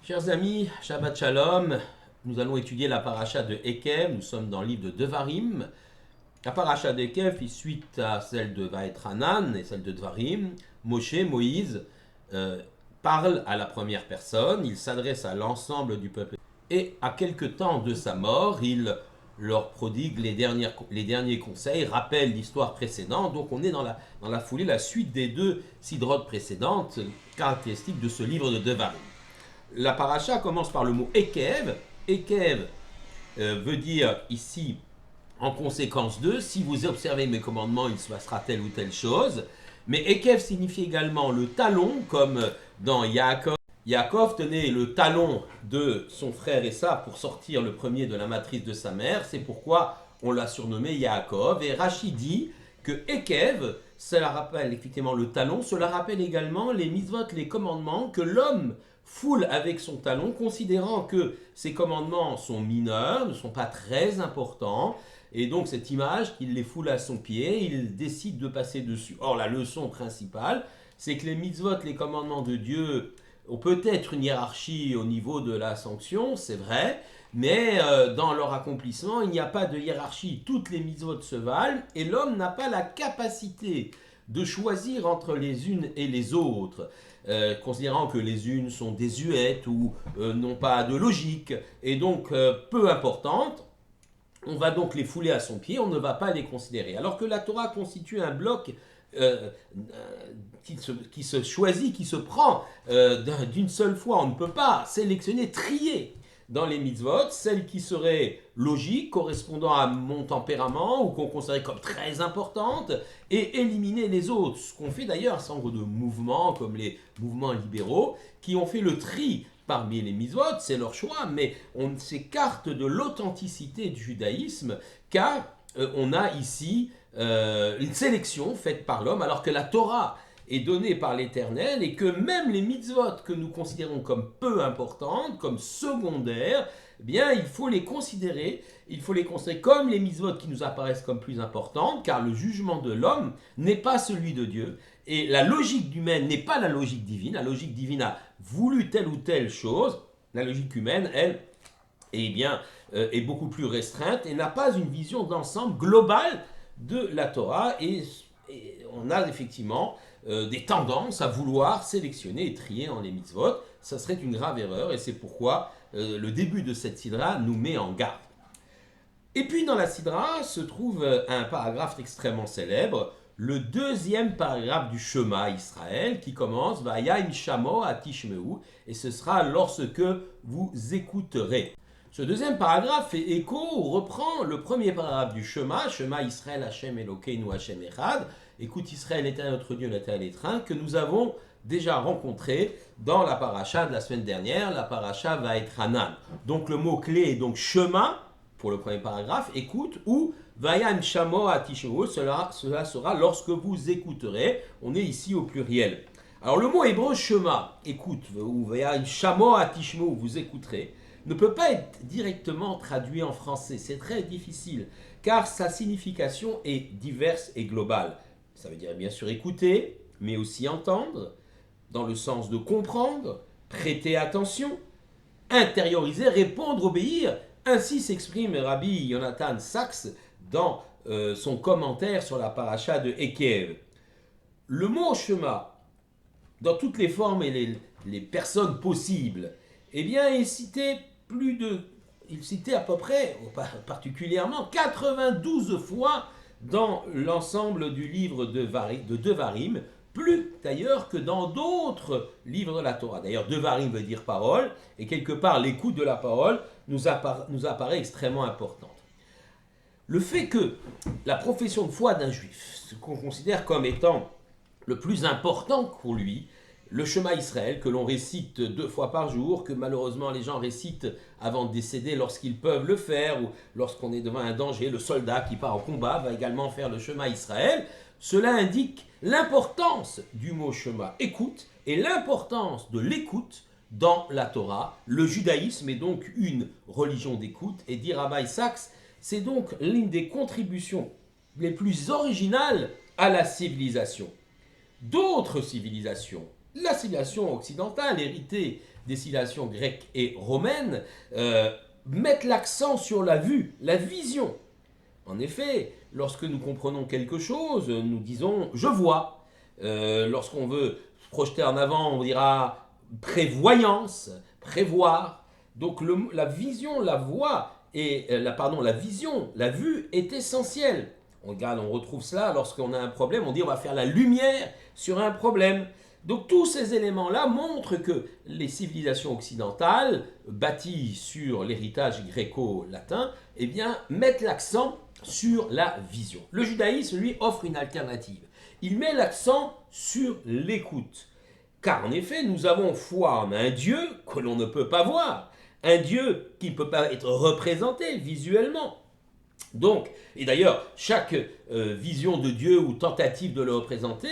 Chers amis, Shabbat Shalom, nous allons étudier la paracha de Ekev, nous sommes dans le livre de Devarim. La paracha d'Ekev fait suite à celle de Vaetranan et celle de Devarim. Moïse, parle à la première personne, il s'adresse à l'ensemble du peuple. Et à quelque temps de sa mort, il leur prodigue les derniers conseils, rappelle l'histoire précédente. Donc on est dans la foulée, la suite des deux sidrotes précédentes, caractéristiques de ce livre de Devarim. La paracha commence par le mot Ekev. Ekev veut dire ici, en conséquence de, si vous observez mes commandements, il se passera telle ou telle chose. Mais Ekev signifie également le talon, comme dans Yaakov. Yaakov tenait le talon de son frère Esav pour sortir le premier de la matrice de sa mère. C'est pourquoi on l'a surnommé Yaakov. Et Rashi dit que Ekev, cela rappelle effectivement le talon, cela rappelle également les mitzvot, les commandements que l'homme foule avec son talon, considérant que ces commandements sont mineurs, ne sont pas très importants, et donc cette image qu'il les foule à son pied, il décide de passer dessus. Or la leçon principale, c'est que les mitzvot, les commandements de Dieu, ont peut-être une hiérarchie au niveau de la sanction, c'est vrai, mais dans leur accomplissement, il n'y a pas de hiérarchie. Toutes les mitzvot se valent, et l'homme n'a pas la capacité de choisir entre les unes et les autres, considérant que les unes sont désuètes ou n'ont pas de logique, et donc peu importantes. On va donc les fouler à son pied, on ne va pas les considérer. Alors que la Torah constitue un bloc qui se choisit, qui se prend d'une seule fois. On ne peut pas sélectionner, trier dans les mitzvot, celles qui seraient logiques, correspondant à mon tempérament, ou qu'on considérait comme très importantes, et éliminer les autres. Ce qu'on fait d'ailleurs un certain nombre de mouvements, comme les mouvements libéraux, qui ont fait le tri parmi les mitzvot, c'est leur choix, mais on s'écarte de l'authenticité du judaïsme, car on a ici une sélection faite par l'homme, alors que la Torah est donnée par l'Éternel, et que même les mitzvot que nous considérons comme peu importantes, comme secondaires, eh bien il faut les considérer comme les mitzvot qui nous apparaissent comme plus importantes, car le jugement de l'homme n'est pas celui de Dieu, et la logique humaine n'est pas la logique divine. La logique divine a voulu telle ou telle chose, la logique humaine, elle, est beaucoup plus restreinte et n'a pas une vision d'ensemble globale de la Torah, et on a effectivement des tendances à vouloir sélectionner et trier dans les mitzvot. Ça serait une grave erreur, et c'est pourquoi le début de cette sidra nous met en garde. Et puis dans la sidra se trouve un paragraphe extrêmement célèbre, le deuxième paragraphe du Shema Israël, qui commence Vayim shamo atishmeu, et ce sera lorsque vous écouterez. Ce deuxième paragraphe fait écho ou reprend le premier paragraphe du Shema Israël Hashem Elokeinu Hashem Echad, écoute Israël, l'Éternel notre Dieu, l'Éternel est un, que nous avons déjà rencontré dans la paracha de la semaine dernière, la paracha Vaetranan. Donc le mot-clé est donc Shema, pour le premier paragraphe, écoute, ou Vayam Shamo Atishmo, cela sera lorsque vous écouterez. On est ici au pluriel. Alors le mot hébreu Shema, écoute, ou Vayam Shamo Atishmo, vous écouterez, ne peut pas être directement traduit en français. C'est très difficile, car sa signification est diverse et globale. Ça veut dire bien sûr écouter, mais aussi entendre, dans le sens de comprendre, prêter attention, intérioriser, répondre, obéir. Ainsi s'exprime Rabbi Yonatan Sachs dans son commentaire sur la paracha de Ekev. Le mot Shema, dans toutes les formes et les personnes possibles, eh bien, il citait à peu près, particulièrement, 92 fois dans l'ensemble du livre de Devarim, plus d'ailleurs que dans d'autres livres de la Torah. D'ailleurs, Devarim veut dire parole, et quelque part, l'écoute de la parole nous apparaît extrêmement importante. Le fait que la profession de foi d'un juif, ce qu'on considère comme étant le plus important pour lui, le Shema Israël, que l'on récite 2 fois par jour, que malheureusement les gens récitent avant de décéder lorsqu'ils peuvent le faire, ou lorsqu'on est devant un danger, le soldat qui part au combat va également faire le Shema Israël. Cela indique l'importance du mot Shema, écoute, et l'importance de l'écoute dans la Torah. Le judaïsme est donc une religion d'écoute, et dit Rabbi Sachs, c'est donc l'une des contributions les plus originales à la civilisation. D'autres civilisations, La civilisation occidentale, héritée des civilisations grecques et romaines, met l'accent sur la vue, la vision. En effet, lorsque nous comprenons quelque chose, nous disons je vois. Lorsqu'on veut se projeter en avant, on dira prévoyance, prévoir. Donc la vision, la voix et la vision, la vue est essentielle. On regarde, on retrouve cela lorsqu'on a un problème, on dit on va faire la lumière sur un problème. Donc tous ces éléments-là montrent que les civilisations occidentales, bâties sur l'héritage gréco-latin, eh bien, mettent l'accent sur la vision. Le judaïsme, lui, offre une alternative. Il met l'accent sur l'écoute. Car en effet, nous avons foi en un Dieu que l'on ne peut pas voir, un Dieu qui ne peut pas être représenté visuellement. Donc, et d'ailleurs, chaque vision de Dieu ou tentative de le représenter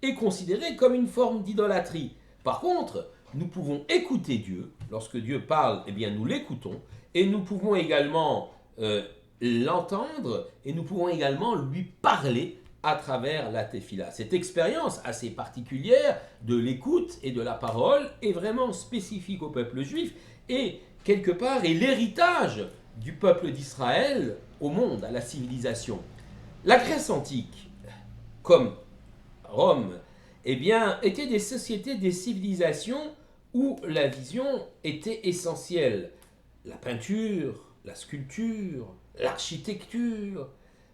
est considérée comme une forme d'idolâtrie. Par contre, nous pouvons écouter Dieu. Lorsque Dieu parle, eh bien, nous l'écoutons. Et nous pouvons également l'entendre et nous pouvons également lui parler à travers la tefila. Cette expérience assez particulière de l'écoute et de la parole est vraiment spécifique au peuple juif et quelque part est l'héritage du peuple d'Israël au monde, à la civilisation. La Grèce antique, comme Rome, eh bien, étaient des sociétés, des civilisations où la vision était essentielle. La peinture, la sculpture, l'architecture,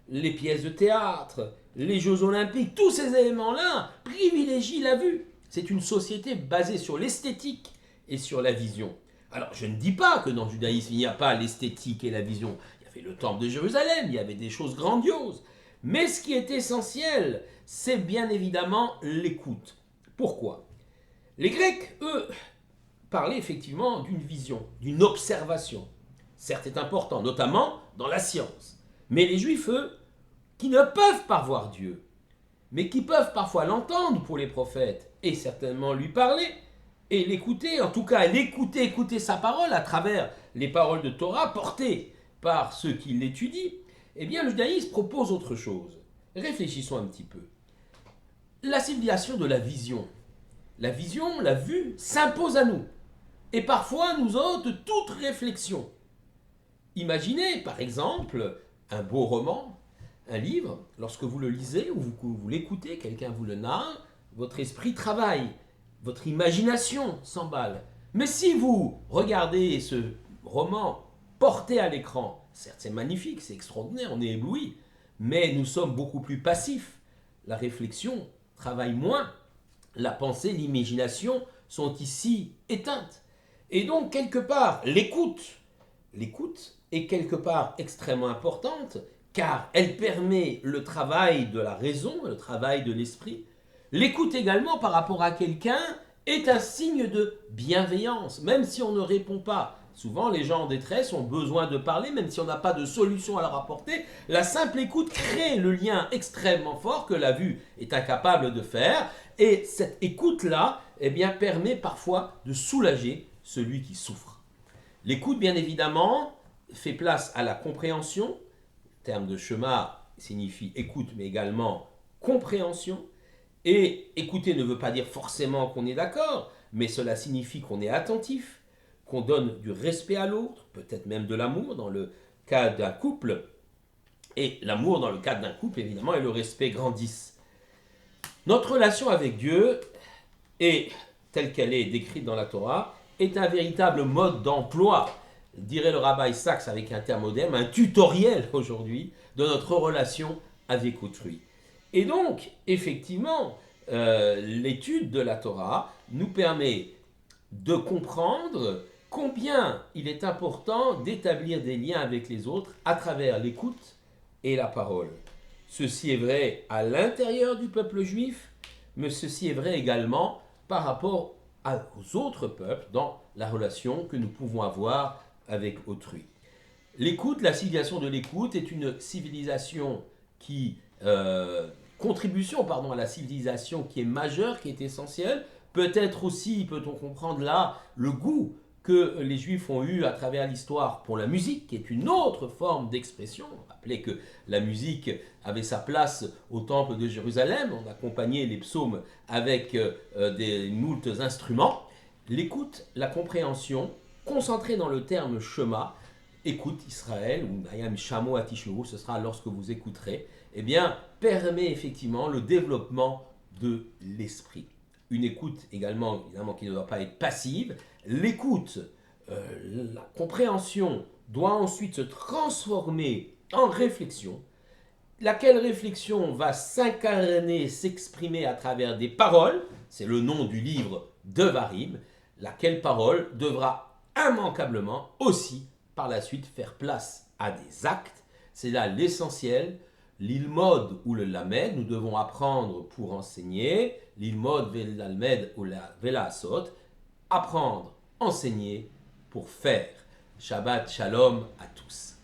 les pièces de théâtre, les Jeux olympiques, tous ces éléments-là privilégient la vue. C'est une société basée sur l'esthétique et sur la vision. Alors, je ne dis pas que dans le judaïsme, il n'y a pas l'esthétique et la vision. Il y avait le temple de Jérusalem, il y avait des choses grandioses. Mais ce qui est essentiel, c'est bien évidemment l'écoute. Pourquoi ? Les Grecs, eux, parlaient effectivement d'une vision, d'une observation. Certes, c'est important, notamment dans la science. Mais les Juifs, eux, qui ne peuvent pas voir Dieu, mais qui peuvent parfois l'entendre pour les prophètes, et certainement lui parler, et l'écouter, en tout cas écouter sa parole à travers les paroles de Torah portées par ceux qui l'étudient, eh bien le judaïsme propose autre chose. Réfléchissons un petit peu. La civilisation de la vision, la vue, s'impose à nous, et parfois nous ôte toute réflexion. Imaginez par exemple un beau roman, un livre, lorsque vous le lisez ou vous l'écoutez, quelqu'un vous le narre, votre esprit travaille, votre imagination s'emballe. Mais si vous regardez ce roman porté à l'écran, certes c'est magnifique, c'est extraordinaire, on est ébloui, mais nous sommes beaucoup plus passifs. La réflexion travaille moins, la pensée, l'imagination sont ici éteintes. Et donc quelque part, l'écoute est quelque part extrêmement importante, car elle permet le travail de la raison, le travail de l'esprit. L'écoute également par rapport à quelqu'un est un signe de bienveillance, même si on ne répond pas. Souvent, les gens en détresse ont besoin de parler, même si on n'a pas de solution à leur apporter. La simple écoute crée le lien extrêmement fort que la vue est incapable de faire. Et cette écoute-là, eh bien, permet parfois de soulager celui qui souffre. L'écoute, bien évidemment, fait place à la compréhension. Le terme de Shema signifie écoute, mais également compréhension. Et écouter ne veut pas dire forcément qu'on est d'accord, mais cela signifie qu'on est attentif, qu'on donne du respect à l'autre, peut-être même de l'amour dans le cas d'un couple. Et l'amour dans le cadre d'un couple, évidemment, et le respect grandissent. Notre relation avec Dieu, et telle qu'elle est décrite dans la Torah, est un véritable mode d'emploi, dirait le Rabbi Sachs avec un terme moderne, un tutoriel aujourd'hui de notre relation avec autrui. Et donc, effectivement, l'étude de la Torah nous permet de comprendre combien il est important d'établir des liens avec les autres à travers l'écoute et la parole. Ceci est vrai à l'intérieur du peuple juif, mais ceci est vrai également par rapport aux autres peuples dans la relation que nous pouvons avoir avec autrui. L'écoute, la civilisation de l'écoute est une civilisation qui... contribution à la civilisation qui est majeure, qui est essentielle. Peut-être aussi, peut-on comprendre là, le goût que les Juifs ont eu à travers l'histoire pour la musique, qui est une autre forme d'expression. Rappelez que la musique avait sa place au temple de Jérusalem, on accompagnait les psaumes avec des moultes instruments. L'écoute, la compréhension, concentrée dans le terme Shema, écoute Israël, ou Nayam Shamo Atishuru, ce sera lorsque vous écouterez, eh bien, permet effectivement le développement de l'esprit. Une écoute également, évidemment, qui ne doit pas être passive. L'écoute, la compréhension doit ensuite se transformer en réflexion, laquelle réflexion va s'incarner, s'exprimer à travers des paroles, c'est le nom du livre Devarim, laquelle parole devra immanquablement aussi par la suite faire place à des actes. C'est là l'essentiel. L'ilmod ou le lamed, nous devons apprendre pour enseigner. L'ilmod velalmed ou la velasot, apprendre, enseigner pour faire. Shabbat shalom à tous.